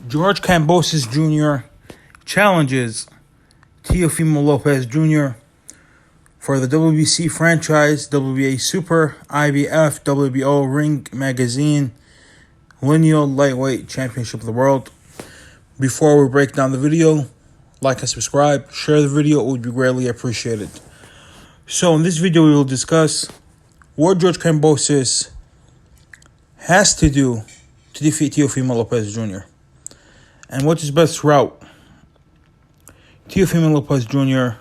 George Kambosos Jr. challenges Teofimo Lopez Jr. for the WBC franchise, WBA Super, IBF, WBO Ring Magazine, Lineal Lightweight Championship of the World. Before we break down the video, like and subscribe, share the video, it would be greatly appreciated. So in this video, we will discuss what George Kambosos has to do to defeat Teofimo Lopez Jr. and what's his best route. Teofimo Lopez Jr.,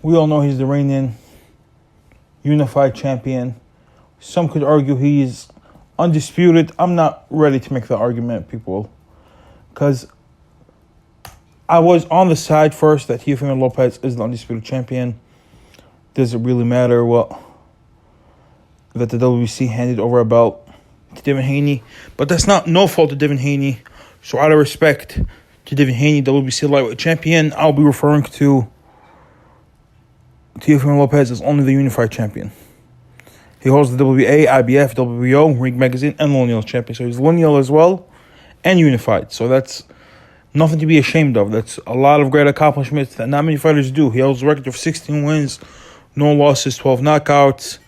we all know he's the reigning unified champion. Some could argue he's undisputed. I'm not ready to make that argument, people, because I was on the side first that Teofimo Lopez is the undisputed champion. Does it really matter that the WBC handed over a belt to Devin Haney? But that's no fault to Devin Haney. So out of respect to Devin Haney, WBC lightweight champion, I'll be referring to Teofimo Lopez as only the unified champion. He holds the WBA, IBF, WBO, Ring Magazine, and Lineal champion. So he's Lineal as well and unified. So that's nothing to be ashamed of. That's a lot of great accomplishments that not many fighters do. He holds a record of 16 wins, no losses, 12 knockouts.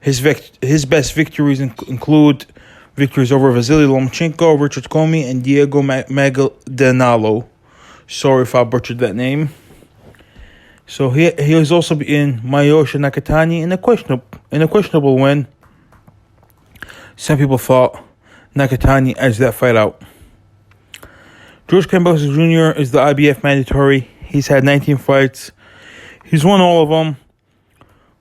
His best victories include victories over Vasily Lomachenko, Richard Comey, and Diego Magdaleno. Sorry if I butchered that name. So he has also been Mayosha Nakatani in a questionable win. Some people thought Nakatani edged that fight out. George Kambosos Jr. is the IBF mandatory. He's had 19 fights. He's won all of them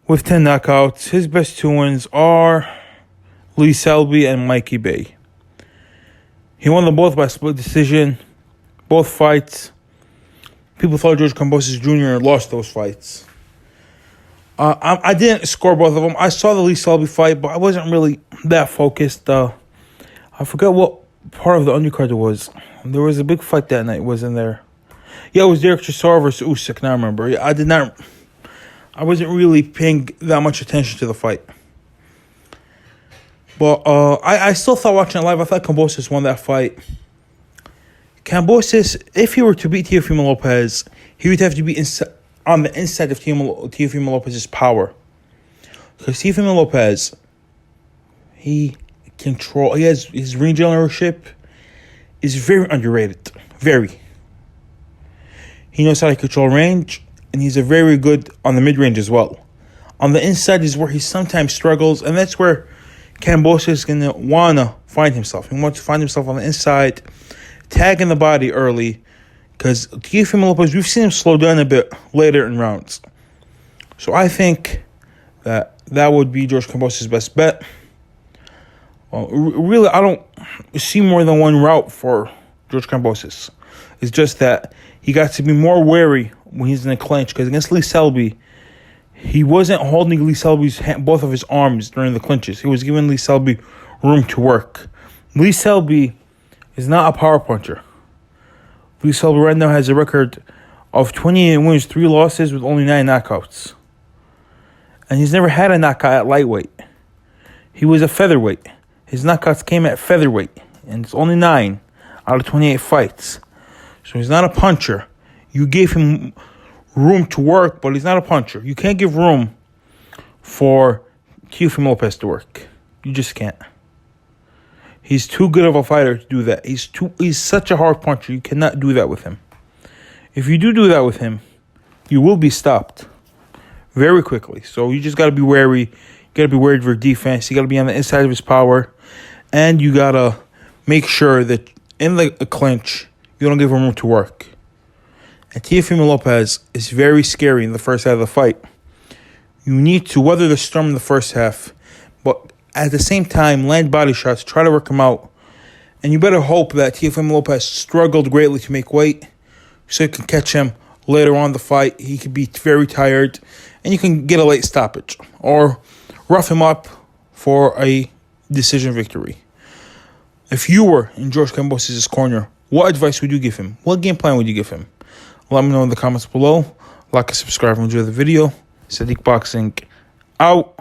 with 10 knockouts. His best two wins are Lee Selby and Mikey Bay. He won them both by split decision, both fights. People thought George Kambosos Jr. lost those fights. I didn't score both of them. I saw the Lee Selby fight, but I wasn't really that focused. I forgot what part of the undercard it was. There was a big fight that night, wasn't there? Yeah, it was Derek Chisora versus Usyk. Now I remember. I wasn't really paying that much attention to the fight. But I still thought watching it live, I thought Kambosos won that fight. Kambosos, if he were to beat Teofimo Lopez, he would have to be on the inside of Teofimo Lopez's power. Because Teofimo Lopez, he has his ring generalship is very underrated. Very. He knows how to control range, and he's very good on the mid-range as well. On the inside is where he sometimes struggles, and that's where Kambosos is going to want to find himself. He wants to find himself on the inside, tagging the body early, because Teofimo Lopez, we've seen him slow down a bit later in rounds. So I think that would be George Kambosos' best bet. Really, I don't see more than one route for George Kambosos. It's just that he got to be more wary when he's in a clinch, because against Lee Selby, he wasn't holding Lee Selby's both of his arms during the clinches. He was giving Lee Selby room to work. Lee Selby is not a power puncher. Lee Selby right now has a record of 28 wins, 3 losses with only 9 knockouts. And he's never had a knockout at lightweight. He was a featherweight. His knockouts came at featherweight, and it's only 9 out of 28 fights. So he's not a puncher. You gave him room to work, but he's not a puncher. You can't give room for Teofimo Lopez to work. You just can't. He's too good of a fighter to do that. He's such a hard puncher. You cannot do that with him. If you do that with him, you will be stopped very quickly. So you just got to be wary. You got to be worried for defense. You got to be on the inside of his power. And you got to make sure that in the clinch, you don't give him room to work. And Teofimo Lopez is very scary in the first half of the fight. You need to weather the storm in the first half, but at the same time, land body shots, try to work him out. And you better hope that Teofimo Lopez struggled greatly to make weight, so you can catch him later on in the fight. He could be very tired, and you can get a late stoppage, or rough him up for a decision victory. If you were in George Kambosos' corner, what advice would you give him? What game plan would you give him? Let me know in the comments below. Like and subscribe and enjoy the video. Sadiq Boxing out.